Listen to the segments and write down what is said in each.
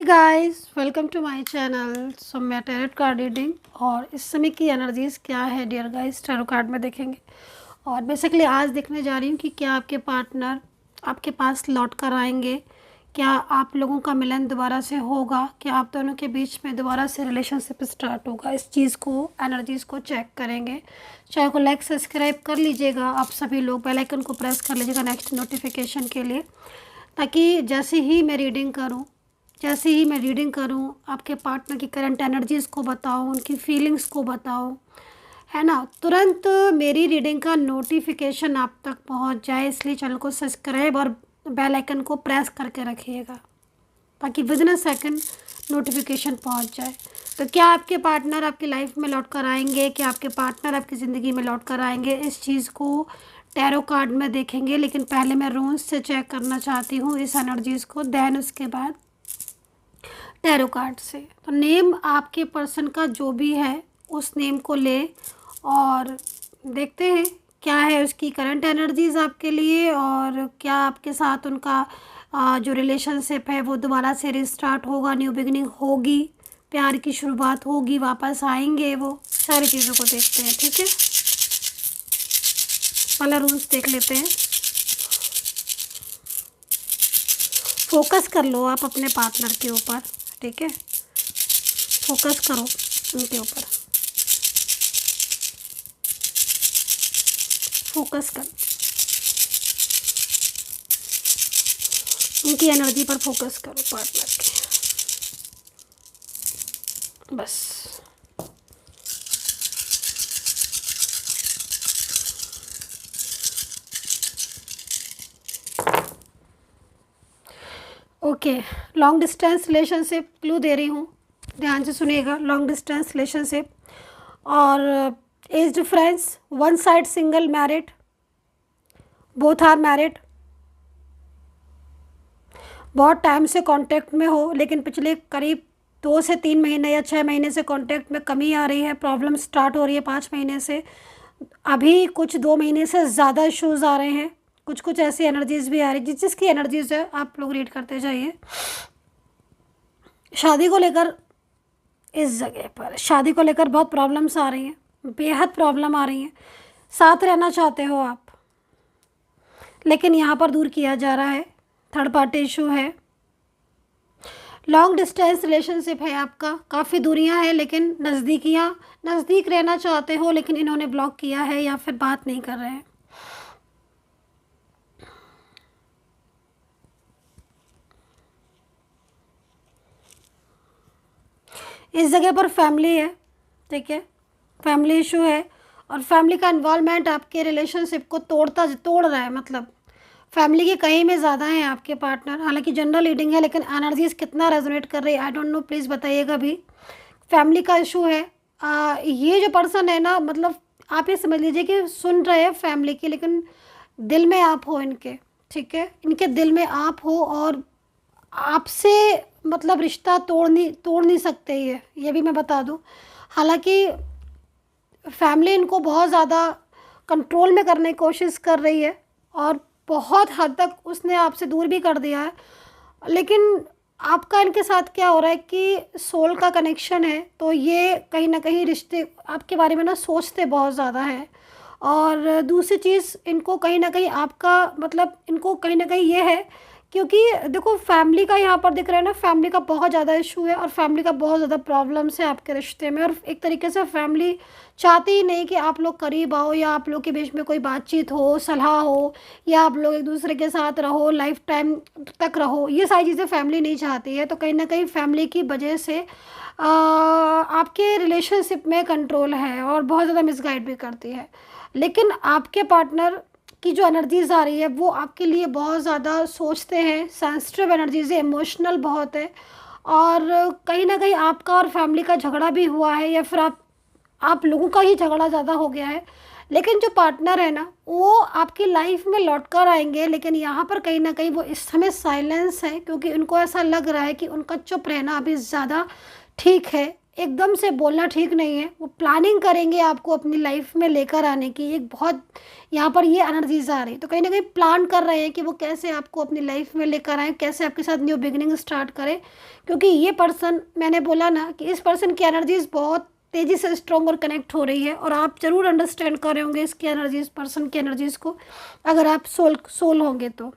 Guys welcome to my channel. So मैं tarot card reading और इस समय की एनर्जीज क्या है डियर गाइस टैरो कार्ड में देखेंगे। और बेसिकली आज देखने जा रही हूँ कि क्या आपके पार्टनर आपके पास लौट कर आएंगे, क्या आप लोगों का मिलन दोबारा से होगा, क्या आप दोनों के बीच में दोबारा से रिलेशनशिप स्टार्ट होगा। इस चीज़ को एनर्जीज़ को चेक करेंगे। चैनल को लाइक सब्सक्राइब कर लीजिएगा, आप सभी लोग बेल आइकन को प्रेस कर लीजिएगा नेक्स्ट नोटिफिकेशन के लिए, ताकि जैसे ही मैं रीडिंग करूं आपके पार्टनर की करंट एनर्जीज़ को बताऊं, उनकी फीलिंग्स को बताऊं, है ना, तुरंत मेरी रीडिंग का नोटिफिकेशन आप तक पहुंच जाए। इसलिए चैनल को सब्सक्राइब और बेल आइकन को प्रेस करके रखिएगा ताकि विदिन अ सेकंड नोटिफिकेशन पहुंच जाए। तो क्या आपके पार्टनर आपकी लाइफ में लौट कर आएंगे, क्या आपके पार्टनर आपकी ज़िंदगी में लौट कर आएंगे, इस चीज़ को टैरो कार्ड में देखेंगे। लेकिन पहले मैं रून्स से चेक करना चाहती हूँ इस एनर्जीज़ को, देन उसके बाद टैरो कार्ड से। तो नेम आपके पर्सन का जो भी है उस नेम को ले और देखते हैं क्या है उसकी करंट एनर्जीज़ आपके लिए, और क्या आपके साथ उनका जो रिलेशनशिप है वो दोबारा से रिस्टार्ट होगा, न्यू बिगिनिंग होगी, प्यार की शुरुआत होगी, वापस आएंगे, वो सारी चीज़ों को देखते हैं। ठीक है, पहला रूल्स देख लेते हैं। फोकस कर लो आप अपने पार्टनर के ऊपर, ठीक है, फोकस करो उनके ऊपर, फोकस कर उनकी एनर्जी पर फोकस करो पार्टनर के, बस। Okay, long distance relationship clue दे रही हूँ, ध्यान से सुनिएगा। लॉन्ग डिस्टेंस रिलेशनशिप और age difference, one side single, married, both are married, बहुत टाइम से कांटेक्ट में हो लेकिन पिछले करीब 2 से 3 महीने या 6 महीने से कांटेक्ट में कमी आ रही है, प्रॉब्लम स्टार्ट हो रही है 5 महीने से, अभी कुछ 2 महीने से ज़्यादा इश्यूज़ आ रहे हैं, कुछ कुछ ऐसी एनर्जीज़ भी आ रही है। जिस जिसकी एनर्जीज़ है आप लोग रीड करते जाइए। शादी को लेकर इस जगह पर शादी को लेकर बहुत प्रॉब्लम्स आ रही हैं, बेहद प्रॉब्लम आ रही हैं। साथ रहना चाहते हो आप लेकिन यहाँ पर दूर किया जा रहा है, थर्ड पार्टी इशू है। लॉन्ग डिस्टेंस रिलेशनशिप है आपका, काफ़ी दूरियां हैं लेकिन नज़दीक रहना चाहते हो, लेकिन इन्होंने ब्लॉक किया है या फिर बात नहीं कर रहे हैं। इस जगह पर फैमिली है, ठीक है, फैमिली इशू है और फैमिली का इन्वॉल्वमेंट आपके रिलेशनशिप को तोड़ रहा है। मतलब फैमिली के कहीं में ज़्यादा है आपके पार्टनर। हालांकि जनरल रीडिंग है लेकिन एनर्जीज कितना रेजोनेट कर रही है आई डोंट नो, प्लीज़ बताइएगा भी। फैमिली का इशू है। ये जो पर्सन है ना, मतलब आप ये समझ लीजिए कि सुन रहे हैं फैमिली की, लेकिन दिल में आप हो इनके, ठीक है, इनके दिल में आप हो और आपसे मतलब रिश्ता तोड़ नहीं सकते ये भी मैं बता दूं। हालांकि फैमिली इनको बहुत ज़्यादा कंट्रोल में करने की कोशिश कर रही है और बहुत हद तक उसने आपसे दूर भी कर दिया है, लेकिन आपका इनके साथ क्या हो रहा है कि सोल का कनेक्शन है, तो ये कहीं ना कहीं रिश्ते आपके बारे में ना सोचते बहुत ज़्यादा है। और दूसरी चीज़, इनको कहीं ना कहीं आपका मतलब इनको कहीं ना कहीं ये है, क्योंकि देखो फैमिली का यहाँ पर दिख रहा है ना, फैमिली का बहुत ज़्यादा इशू है और फैमिली का बहुत ज़्यादा प्रॉब्लम्स है आपके रिश्ते में। और एक तरीके से फैमिली चाहती ही नहीं कि आप लोग करीब आओ या आप लोग के बीच में कोई बातचीत हो, सलाह हो, या आप लोग एक दूसरे के साथ रहो, लाइफ टाइम तक रहो, ये सारी चीज़ें फैमिली नहीं चाहती है। तो कहीं ना कहीं फैमिली की वजह से आपके रिलेशनशिप में कंट्रोल है और बहुत ज़्यादा मिसगाइड भी करती है। लेकिन आपके पार्टनर की जो एनर्जीज आ रही है वो आपके लिए बहुत ज़्यादा सोचते हैं, सेंसिटिव एनर्जीज है, इमोशनल बहुत है। और कहीं ना कहीं आपका और फैमिली का झगड़ा भी हुआ है या फिर आप लोगों का ही झगड़ा ज़्यादा हो गया है। लेकिन जो पार्टनर है ना वो आपकी लाइफ में लौट कर आएंगे, लेकिन यहाँ पर कहीं ना कहीं वो इस समय साइलेंस है, क्योंकि उनको ऐसा लग रहा है कि उनका चुप रहना अभी ज़्यादा ठीक है एकदम से बोलना ठीक नहीं है, वो प्लानिंग करेंगे आपको अपनी लाइफ में लेकर आने की। एक बहुत यहाँ पर ये एनर्जीज आ रही, तो कहीं ना कहीं प्लान कर रहे हैं कि वो कैसे आपको अपनी लाइफ में लेकर आए, कैसे आपके साथ न्यू बिगिनिंग स्टार्ट करें। क्योंकि ये पर्सन, मैंने बोला ना कि इस पर्सन की एनर्जीज बहुत तेज़ी से स्ट्रॉन्ग और कनेक्ट हो रही है, और आप ज़रूर अंडरस्टैंड कर रहे होंगे इसकी एनर्जीज, पर्सन की एनर्जीज को, अगर आप सोल होंगे तो।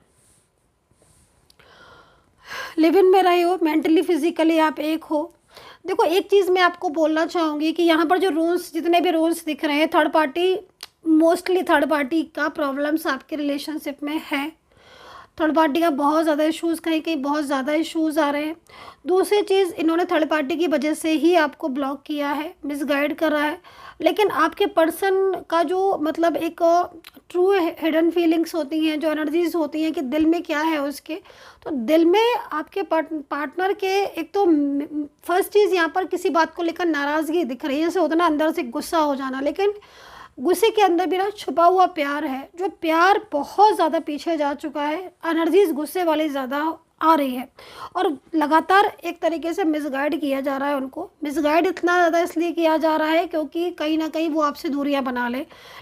लिव इन में रहे हो, मेंटली फिजिकली आप एक हो। देखो एक चीज़ मैं आपको बोलना चाहूँगी कि यहाँ पर जो रूल्स, जितने भी रूल्स दिख रहे हैं, third party, mostly third party का प्रॉब्लम्स आपके रिलेशनशिप में है। थर्ड पार्टी का बहुत ज़्यादा इश्यूज़, कहीं कहीं बहुत ज़्यादा इश्यूज़ आ रहे हैं। दूसरी चीज़, इन्होंने थर्ड पार्टी की वजह से ही आपको ब्लॉक किया है, मिसगाइड कर रहा है। लेकिन आपके पर्सन का जो मतलब एक ट्रू हिडन फीलिंग्स होती हैं, जो एनर्जीज होती हैं कि दिल में क्या है उसके, तो दिल में आपके पार्टनर के एक तो फर्स्ट चीज़ यहाँ पर किसी बात को लेकर नाराज़गी दिख रही है, जैसे होता है ना अंदर से गुस्सा हो जाना, लेकिन गुस्से के अंदर भी ना छुपा हुआ प्यार है, जो प्यार बहुत ज़्यादा पीछे जा चुका है। एनर्जीज गुस्से वाली ज़्यादा आ रही है, और लगातार एक तरीके से मिसगाइड किया जा रहा है उनको। मिसगाइड इतना ज़्यादा इसलिए किया जा रहा है क्योंकि कहीं ना कहीं वो आपसे दूरियां बना ले।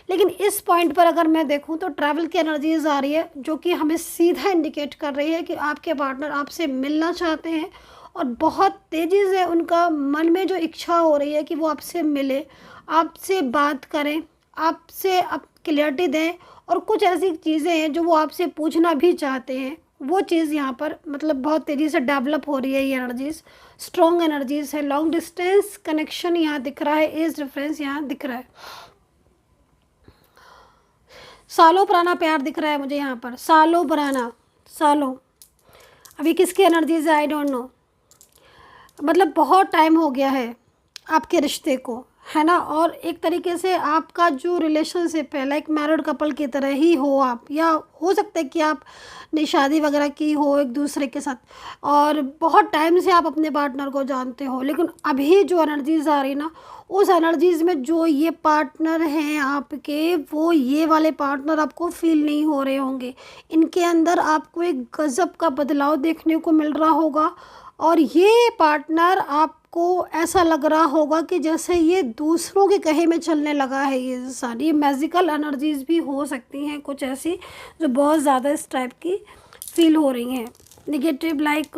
लेकिन इस पॉइंट पर अगर मैं देखूं तो ट्रैवल की एनर्जीज आ रही है, जो कि हमें सीधा इंडिकेट कर रही है कि आपके पार्टनर आपसे मिलना चाहते हैं, और बहुत तेज़ी से उनका मन में जो इच्छा हो रही है कि वो आपसे मिले, आपसे बात करें, आपसे आप क्लियरिटी दें। और कुछ ऐसी चीज़ें हैं जो वो आपसे पूछना भी चाहते हैं, वो चीज़ यहाँ पर मतलब बहुत तेज़ी से डेवलप हो रही है। ये एनर्जीज स्ट्रॉन्ग एनर्जीज है। लॉन्ग डिस्टेंस कनेक्शन यहाँ दिख रहा है, एज डिफरेंस यहाँ दिख रहा है, सालों पुराना प्यार दिख रहा है मुझे यहाँ पर, सालों पुराना, सालों। अभी किसकी एनर्जीज है आई डोंट नो, मतलब बहुत टाइम हो गया है आपके रिश्ते को, है ना। और एक तरीके से आपका जो रिलेशनशिप है लाइक मैरिड कपल की तरह ही हो आप, या हो सकता है कि आप ने शादी वगैरह की हो एक दूसरे के साथ, और बहुत टाइम से आप अपने पार्टनर को जानते हो। लेकिन अभी जो एनर्जीज आ रही ना, उस एनर्जीज में जो ये पार्टनर हैं आपके, वो ये वाले पार्टनर आपको फील नहीं हो रहे होंगे। इनके अंदर आपको एक गज़ब का बदलाव देखने को मिल रहा होगा, और ये पार्टनर आपको ऐसा लग रहा होगा कि जैसे ये दूसरों के कहे में चलने लगा है। ये सारी मैजिकल एनर्जीज भी हो सकती हैं कुछ ऐसी, जो बहुत ज़्यादा इस टाइप की फील हो रही हैं, निगेटिव लाइक।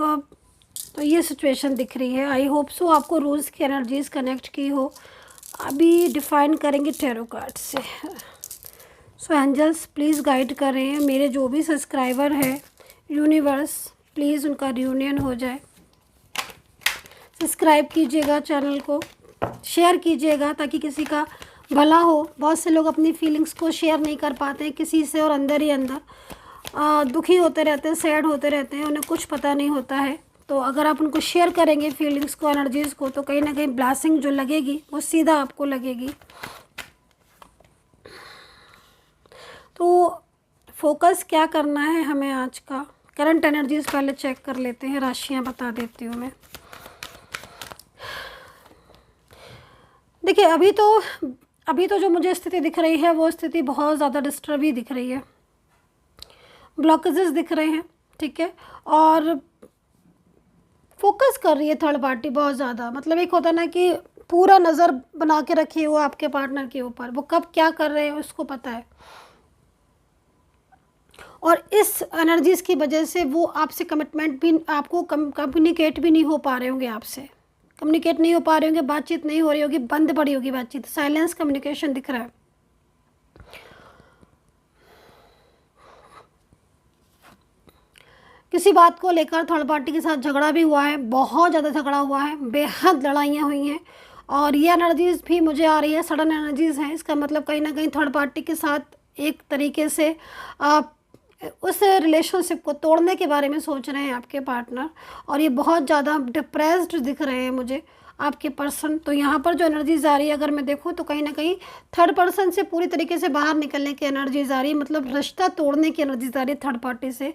तो ये सिचुएशन दिख रही है। आई होप सो आपको रूल्स की एनर्जीज कनेक्ट की हो। अभी डिफाइन करेंगे टैरो कार्ड से। सो एंजल्स प्लीज़ गाइड कर रहे हैं मेरे जो भी सब्सक्राइबर है, यूनिवर्स प्लीज़ उनका रियूनियन हो जाए। सब्सक्राइब कीजिएगा चैनल को, शेयर कीजिएगा ताकि किसी का भला हो। बहुत से लोग अपनी फीलिंग्स को शेयर नहीं कर पाते हैं किसी से, और अंदर ही अंदर दुखी होते रहते हैं, सैड होते रहते हैं, उन्हें कुछ पता नहीं होता है। तो अगर आप उनको शेयर करेंगे फीलिंग्स को, एनर्जीज़ को, तो कहीं ना कहीं ब्लेसिंग जो लगेगी वो सीधा आपको लगेगी। तो फोकस क्या करना है हमें आज का, करंट एनर्जीज पहले चेक कर लेते हैं, राशियाँ बता देती हूँ मैं। देखिए अभी तो जो मुझे स्थिति दिख रही है वो स्थिति बहुत ज़्यादा डिस्टर्ब ही दिख रही है, ब्लॉकेजेस दिख रहे हैं, ठीक है। और फोकस कर रही है थर्ड पार्टी बहुत ज़्यादा, मतलब एक होता ना कि पूरा नज़र बना के रखी है वो आपके पार्टनर के ऊपर, वो कब क्या कर रहे हैं उसको पता है। और इस एनर्जीज़ की वजह से वो आपसे कमिटमेंट भी, आपको कम्युनिकेट भी नहीं हो पा रहे होंगे, आपसे कम्युनिकेट नहीं हो पा रहे होंगे, बातचीत नहीं हो रही होगी, बंद पड़ी होगी बातचीत, साइलेंस कम्युनिकेशन दिख रहा है। किसी बात को लेकर थर्ड पार्टी के साथ झगड़ा भी हुआ है, बहुत ज़्यादा झगड़ा हुआ है, बेहद लड़ाइयाँ हुई हैं। और ये एनर्जीज़ भी मुझे आ रही है, सडन एनर्जीज़ हैं। इसका मतलब कहीं ना कहीं थर्ड पार्टी के साथ एक तरीके से आप उस रिलेशनशिप को तोड़ने के बारे में सोच रहे हैं आपके पार्टनर, और ये बहुत ज़्यादा डिप्रेस्ड दिख रहे हैं मुझे आपके पर्सन। तो यहाँ पर जो एनर्जीज आ रही है अगर मैं देखूँ तो कहीं ना कहीं थर्ड पर्सन से पूरी तरीके से बाहर निकलने की एनर्जीज आ रही है, मतलब रिश्ता तोड़ने की एनर्जीज आ रही है थर्ड पार्टी से।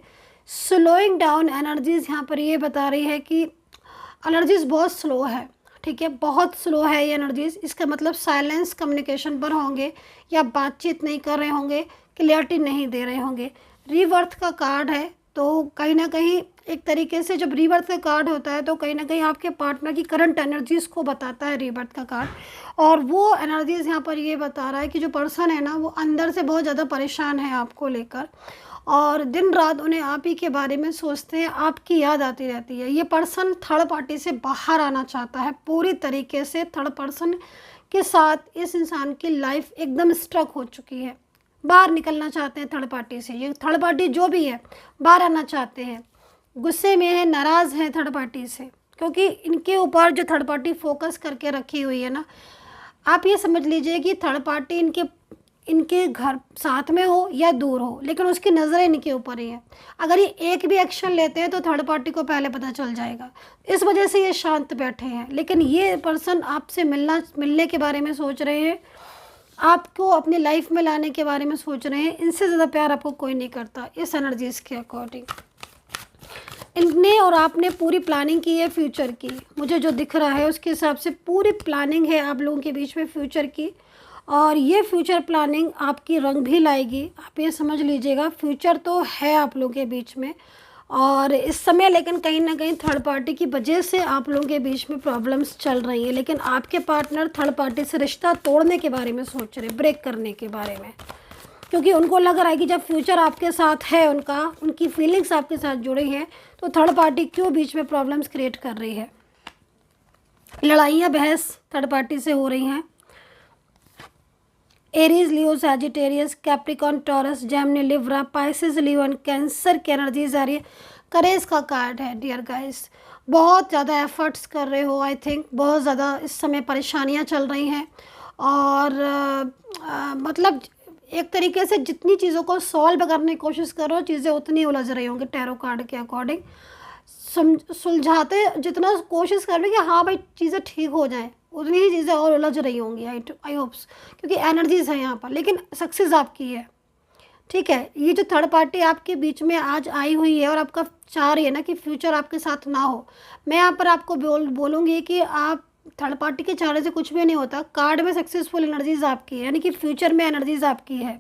स्लोइंग डाउन एनर्जीज यहाँ पर ये बता रही है कि एनर्जीज बहुत स्लो है, ठीक है, बहुत स्लो है ये एनर्जीज। इसका मतलब साइलेंस कम्युनिकेशन पर होंगे, या बातचीत नहीं कर रहे होंगे, क्लियरिटी नहीं दे रहे होंगे। रीबर्थ का कार्ड है, तो कहीं ना कहीं एक तरीके से जब रीबर्थ का कार्ड होता है तो कहीं ना कहीं आपके पार्टनर की करंट एनर्जीज़ को बताता है रीबर्थ का कार्ड। और वो एनर्जीज़ यहाँ पर ये बता रहा है कि जो पर्सन है ना वो अंदर से बहुत ज़्यादा परेशान है आपको लेकर, और दिन रात उन्हें आप ही के बारे में सोचते हैं, आपकी याद आती रहती है। ये पर्सन थर्ड पार्टी से बाहर आना चाहता है पूरी तरीके से। थर्ड पर्सन के साथ इस इंसान की लाइफ एकदम स्ट्रक हो चुकी है, बाहर निकलना चाहते हैं थर्ड पार्टी से। ये थर्ड पार्टी जो भी है बाहर आना चाहते हैं, गुस्से में है, नाराज़ हैं थर्ड पार्टी से, क्योंकि इनके ऊपर जो थर्ड पार्टी फोकस करके रखी हुई है ना, आप ये समझ लीजिए कि थर्ड पार्टी इनके घर साथ में हो या दूर हो, लेकिन उसकी नज़रें इनके ऊपर ही है। अगर ये एक भी एक्शन लेते हैं तो थर्ड पार्टी को पहले पता चल जाएगा, इस वजह से ये शांत बैठे हैं। लेकिन ये पर्सन आपसे मिलने के बारे में सोच रहे हैं, आपको अपनी लाइफ में लाने के बारे में सोच रहे हैं। इनसे ज़्यादा प्यार आपको कोई नहीं करता इस एनर्जीज़ के अकॉर्डिंग। इनने और आपने पूरी प्लानिंग की है फ्यूचर की, मुझे जो दिख रहा है उसके हिसाब से पूरी प्लानिंग है आप लोगों के बीच में फ्यूचर की। और ये फ्यूचर प्लानिंग आपकी रंग भी लाएगी, आप ये समझ लीजिएगा। फ्यूचर तो है आप लोगों के बीच में, और इस समय लेकिन कहीं ना कहीं थर्ड पार्टी की वजह से आप लोगों के बीच में प्रॉब्लम्स चल रही हैं। लेकिन आपके पार्टनर थर्ड पार्टी से रिश्ता तोड़ने के बारे में सोच रहे, ब्रेक करने के बारे में, क्योंकि उनको लग रहा है कि जब फ्यूचर आपके साथ है उनका, उनकी फीलिंग्स आपके साथ जुड़ी हैं, तो थर्ड पार्टी क्यों बीच में प्रॉब्लम्स क्रिएट कर रही है। लड़ाइयाँ बहस थर्ड पार्टी से हो रही हैं। Aries, Leo, Sagittarius, Capricorn, taurus, Gemini, Libra, Pisces, Leo and cancer की एनर्जीज आ रही है। करेज का कार्ड है डियर गाइस। बहुत ज़्यादा एफर्ट्स कर रहे हो, आई थिंक बहुत ज़्यादा इस समय परेशानियां चल रही हैं, और मतलब एक तरीके से जितनी चीज़ों को सॉल्व करने की कोशिश करो, चीज़ें उतनी उलझ रही होंगी टैरो कार्ड के अकॉर्डिंग। सुलझाते जितना कोशिश कर रहे कि हाँ भाई चीज़ें ठीक हो जाएं, उतनी ही चीज़ें और उलझ रही होंगी। आई होप्स, क्योंकि एनर्जीज है यहाँ पर, लेकिन सक्सेस आपकी है। ठीक है, ये जो थर्ड पार्टी आपके बीच में आज आई हुई है और आपका चाह रही है ना कि फ्यूचर आपके साथ ना हो, मैं यहाँ पर आपको बोलूँगी कि आप थर्ड पार्टी के चाहने से कुछ भी नहीं होता। कार्ड में सक्सेसफुल एनर्जीज आपकी है, यानी कि फ्यूचर में एनर्जीज आपकी है,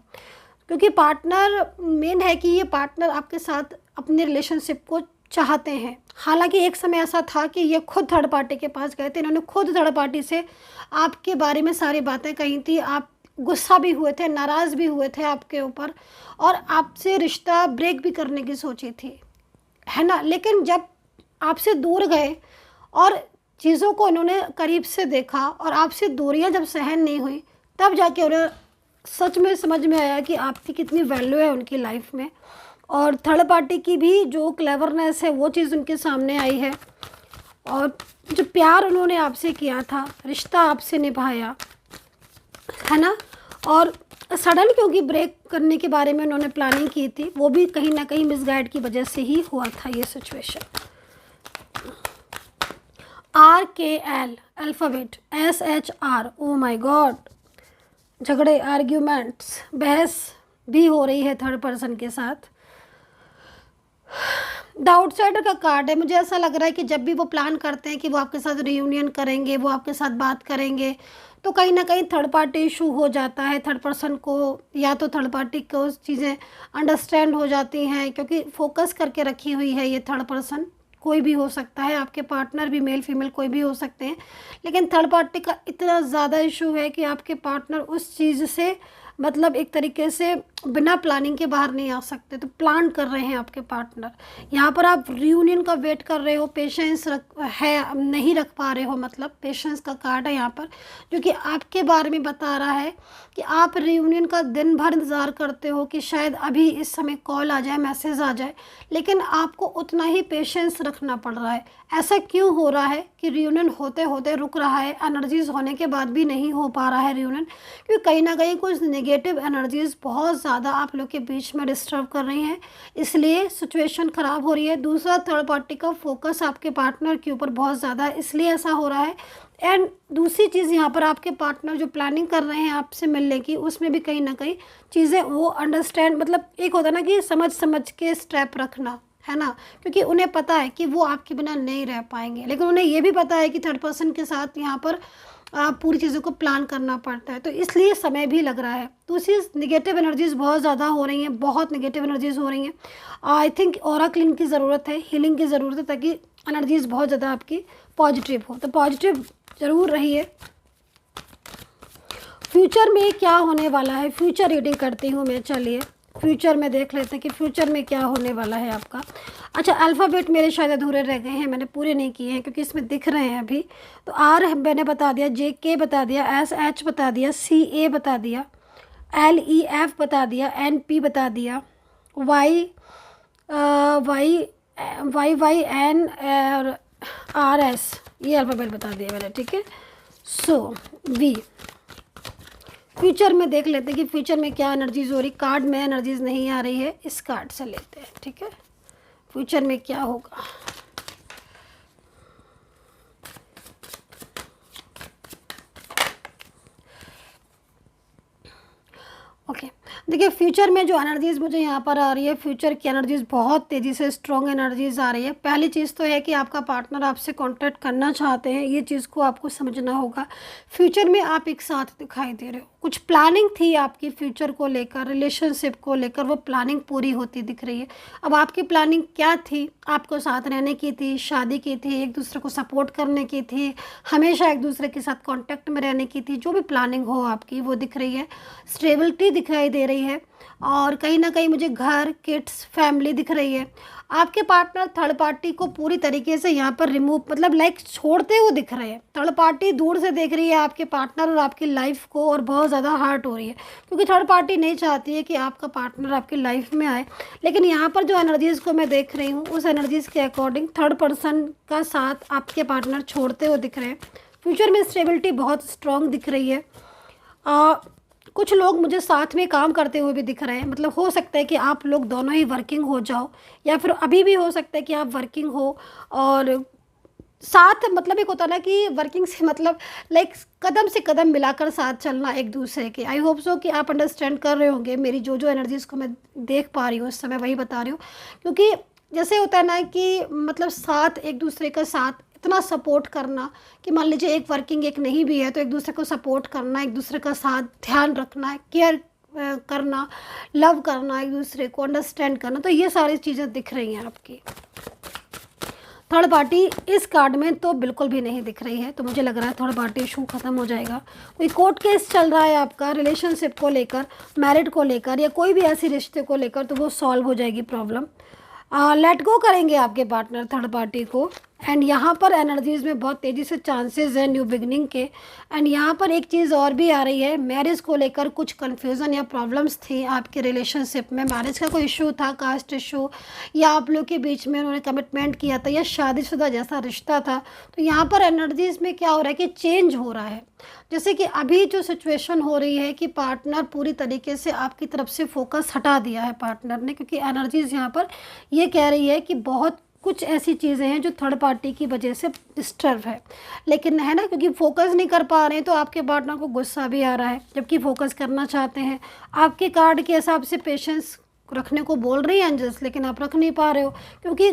क्योंकि पार्टनर मेन है कि ये पार्टनर आपके साथ अपने रिलेशनशिप को चाहते हैं। हालांकि एक समय ऐसा था कि ये खुद थर्ड पार्टी के पास गए थे, इन्होंने खुद थर्ड पार्टी से आपके बारे में सारी बातें कही थी, आप गुस्सा भी हुए थे, नाराज़ भी हुए थे आपके ऊपर, और आपसे रिश्ता ब्रेक भी करने की सोची थी, है ना। लेकिन जब आपसे दूर गए और चीज़ों को इन्होंने करीब से देखा और आपसे दूरियां जब सहन नहीं हुई, तब जाके उन्हें सच में समझ में आया कि आपकी कितनी वैल्यू है उनकी लाइफ में। और थर्ड पार्टी की भी जो क्लेवरनेस है वो चीज़ उनके सामने आई है, और जो प्यार उन्होंने आपसे किया था, रिश्ता आपसे निभाया, है ना। और सडन क्योंकि ब्रेक करने के बारे में उन्होंने प्लानिंग की थी, वो भी कहीं ना कहीं मिसगाइड की वजह से ही हुआ था ये situation. RKL alphabet, SHR, oh my God, झगड़े, आर्ग्यूमेंट्स, बहस भी हो रही है थर्ड पर्सन के साथ। द आउटसाइडर का कार्ड है। मुझे ऐसा लग रहा है कि जब भी वो प्लान करते हैं कि वो आपके साथ रियूनियन करेंगे, वो आपके साथ बात करेंगे, तो कहीं ना कहीं थर्ड पार्टी इशू हो जाता है थर्ड पर्सन को, या तो थर्ड पार्टी को चीज़ें अंडरस्टैंड हो जाती हैं, क्योंकि फोकस करके रखी हुई है ये थर्ड पर्सन। कोई भी हो सकता है, आपके पार्टनर भी मेल फीमेल कोई भी हो सकते हैं, लेकिन थर्ड पार्टी का इतना ज़्यादा इशू है कि आपके पार्टनर उस चीज़ से मतलब एक तरीके से बिना प्लानिंग के बाहर नहीं आ सकते, तो प्लान कर रहे हैं आपके पार्टनर। यहाँ पर आप रियूनियन का वेट कर रहे हो, पेशेंस नहीं रख पा रहे हो, मतलब पेशेंस का कार्ड है यहाँ पर, जो कि आपके बारे में बता रहा है कि आप रियूनियन का दिन भर इंतज़ार करते हो कि शायद अभी इस समय कॉल आ जाए, मैसेज आ जाए, लेकिन आपको उतना ही पेशेंस रखना पड़ रहा है। ऐसा क्यों हो रहा है कि रियूनियन होते होते रुक रहा है, एनर्जीज होने के बाद भी नहीं हो पा रहा है रियूनियन, क्योंकि कहीं ना कहीं कुछ नेगेटिव एनर्जीज बहुत ज़्यादा आप लोग के बीच में डिस्टर्ब कर रही हैं, इसलिए सिचुएशन ख़राब हो रही है। दूसरा, थर्ड पार्टी का फोकस आपके पार्टनर के ऊपर बहुत ज़्यादा है, इसलिए ऐसा हो रहा है। एंड दूसरी चीज़, यहाँ पर आपके पार्टनर जो प्लानिंग कर रहे हैं आपसे मिलने की, उसमें भी कहीं ना कहीं चीज़ें वो अंडरस्टैंड, मतलब एक होता है ना कि समझ के स्टेप रखना, है ना, क्योंकि उन्हें पता है कि वो आपके बिना नहीं रह पाएंगे, लेकिन उन्हें ये भी पता है कि थर्ड पर्सन के साथ यहाँ पर पूरी चीज़ों को प्लान करना पड़ता है, तो इसलिए समय भी लग रहा है। तो उसी नेगेटिव एनर्जीज़ बहुत ज़्यादा हो रही हैं, बहुत नेगेटिव एनर्जीज़ हो रही हैं। आई थिंक ऑरा क्लीन की ज़रूरत है, हीलिंग की ज़रूरत है, ताकि एनर्जीज़ बहुत ज़्यादा आपकी पॉजिटिव हो। तो पॉजिटिव ज़रूर रहिए। फ्यूचर में क्या होने वाला है, फ्यूचर रीडिंग करती हूँ मैं। चलिए फ्यूचर में देख लेते हैं कि फ्यूचर में क्या होने वाला है आपका। अच्छा, अल्फ़ाबेट मेरे शायद अधूरे रह गए हैं, मैंने पूरे नहीं किए हैं क्योंकि इसमें दिख रहे हैं अभी। तो आर मैंने बता दिया, जे के बता दिया, एस एच बता दिया, सी ए बता दिया, एल ई एफ बता दिया, एन पी बता दिया, Y Y Y Y N और आर एस, ये अल्फ़ाबेट बता दिया मैंने, ठीक है। सो वी फ्यूचर में देख लेते हैं कि फ्यूचर में क्या एनर्जीज हो रही। कार्ड में एनर्जीज नहीं आ रही है, इस कार्ड से लेते हैं, ठीक है। फ्यूचर में क्या होगा। ओके, देखिए फ्यूचर में जो एनर्जीज़ मुझे यहाँ पर आ रही है, फ्यूचर की एनर्जीज़ बहुत तेज़ी से स्ट्रॉन्ग एनर्जीज़ आ रही है। पहली चीज़ तो है कि आपका पार्टनर आपसे कांटेक्ट करना चाहते हैं, ये चीज़ को आपको समझना होगा। फ्यूचर में आप एक साथ दिखाई दे रहे हो, कुछ प्लानिंग थी आपकी फ्यूचर को लेकर, रिलेशनशिप को लेकर, वो प्लानिंग पूरी होती दिख रही है। अब आपकी प्लानिंग क्या थी, आपको साथ रहने की थी, शादी की थी, एक दूसरे को सपोर्ट करने की थी, हमेशा एक दूसरे के साथ कॉन्टैक्ट में रहने की थी, जो भी प्लानिंग हो आपकी वो दिख रही है। स्टेबिलिटी दिखाई दे रही है, और कहीं ना कहीं मुझे घर, किड्स, फैमिली दिख रही है। आपके पार्टनर थर्ड पार्टी को पूरी तरीके से यहाँ पर रिमूव, मतलब लाइक छोड़ते हुए दिख रहे हैं। थर्ड पार्टी दूर से देख रही है आपके पार्टनर और आपकी लाइफ को, और बहुत ज़्यादा हर्ट हो रही है, क्योंकि थर्ड पार्टी नहीं चाहती है कि आपका पार्टनर आपकी लाइफ में आए। लेकिन यहाँ पर जो एनर्जीज़ को मैं देख रही हूँ, उस एनर्जीज़ के अकॉर्डिंग थर्ड पर्सन का साथ आपके पार्टनर छोड़ते हुए दिख रहे हैं। फ्यूचर में स्टेबिलिटी बहुत स्ट्रॉन्ग दिख रही है। कुछ लोग मुझे साथ में काम करते हुए भी दिख रहे हैं, मतलब हो सकता है कि आप लोग दोनों ही वर्किंग हो जाओ, या फिर अभी भी हो सकता है कि आप वर्किंग हो और साथ, मतलब एक होता ना कि वर्किंग से मतलब लाइक कदम से कदम मिलाकर साथ चलना एक दूसरे के। आई होप सो कि आप अंडरस्टैंड कर रहे होंगे मेरी जो एनर्जीज़ को मैं देख पा रही हूँ इस समय, वही बता रही हूँ। क्योंकि जैसे होता है ना कि मतलब साथ, एक दूसरे का साथ इतना सपोर्ट करना कि मान लीजिए एक वर्किंग एक नहीं भी है, तो एक दूसरे को सपोर्ट करना, एक दूसरे का साथ ध्यान रखना, केयर करना, लव करना, एक दूसरे को अंडरस्टैंड करना, तो ये सारी चीज़ें दिख रही हैं आपकी। थर्ड पार्टी इस कार्ड में तो बिल्कुल भी नहीं दिख रही है, तो मुझे लग रहा है थर्ड पार्टी इशू ख़त्म हो जाएगा। कोई कोर्ट केस चल रहा है आपका रिलेशनशिप को लेकर, मैरिड को लेकर, या कोई भी ऐसी रिश्ते को लेकर, तो वो सॉल्व हो जाएगी प्रॉब्लम। लेट गो करेंगे आपके पार्टनर थर्ड पार्टी को। एंड यहाँ पर एनर्जीज़ में बहुत तेज़ी से चांसेस हैं न्यू बिगनिंग के। एंड यहाँ पर एक चीज़ और भी आ रही है, मैरिज को लेकर कुछ कन्फ्यूज़न या प्रॉब्लम्स थी आपके रिलेशनशिप में। मैरिज का कोई इशू था, कास्ट इशू, या आप लोग के बीच में उन्होंने कमिटमेंट किया था, या शादीशुदा जैसा रिश्ता था। तो यहाँ पर एनर्जीज़ में क्या हो रहा है कि चेंज हो रहा है। जैसे कि अभी जो सिचुएशन हो रही है कि पार्टनर पूरी तरीके से आपकी तरफ से फोकस हटा दिया है पार्टनर ने, क्योंकि एनर्जीज़ यहाँ पर ये कह रही है कि बहुत कुछ ऐसी चीज़ें हैं जो थर्ड पार्टी की वजह से डिस्टर्ब है। लेकिन है ना, क्योंकि फोकस नहीं कर पा रहे हैं, तो आपके पार्टनर को गुस्सा भी आ रहा है, जबकि फोकस करना चाहते हैं। आपके कार्ड के हिसाब से पेशेंस रखने को बोल रही है एंजल्स, लेकिन आप रख नहीं पा रहे हो, क्योंकि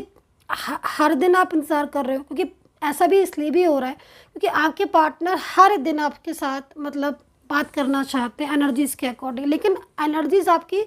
हर दिन आप इंतज़ार कर रहे हो। क्योंकि ऐसा भी इसलिए भी हो रहा है क्योंकि आपके पार्टनर हर दिन आपके साथ मतलब बात करना चाहते हैं एनर्जीज़ के अकॉर्डिंग, लेकिन एनर्जीज़ आपकी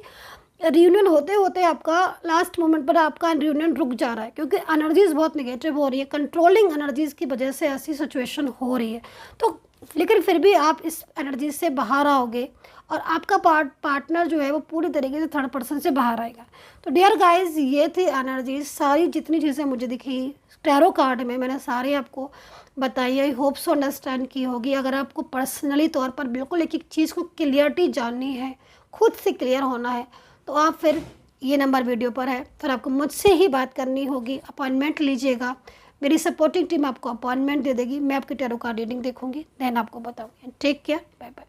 रियूनियन होते होते आपका लास्ट मोमेंट पर आपका रियूनियन रुक जा रहा है, क्योंकि एनर्जीज़ बहुत नेगेटिव हो रही है, कंट्रोलिंग एनर्जीज़ की वजह से ऐसी सिचुएशन हो रही है। तो लेकिन फिर भी आप इस एनर्जी से बाहर आओगे, और आपका पार्टनर जो है वो पूरी तरीके से थर्ड पर्सन से बाहर आएगा। तो डियर गाइस, ये थी एनर्जीज, सारी जितनी चीज़ें मुझे दिखी टैरो कार्ड में मैंने सारे आपको बताई। आई होप सो अंडरस्टैंड की होगी। अगर आपको पर्सनली तौर पर बिल्कुल एक एक चीज़ को क्लियरिटी जाननी है, खुद से क्लियर होना है, तो आप फिर ये नंबर वीडियो पर है, फिर आपको मुझसे ही बात करनी होगी। अपॉइंटमेंट लीजिएगा, मेरी सपोर्टिंग टीम आपको अपॉइंटमेंट दे देगी, मैं आपकी टैरो कार्ड रीडिंग देखूंगी, देन आपको बताऊंगी। Take care, bye bye.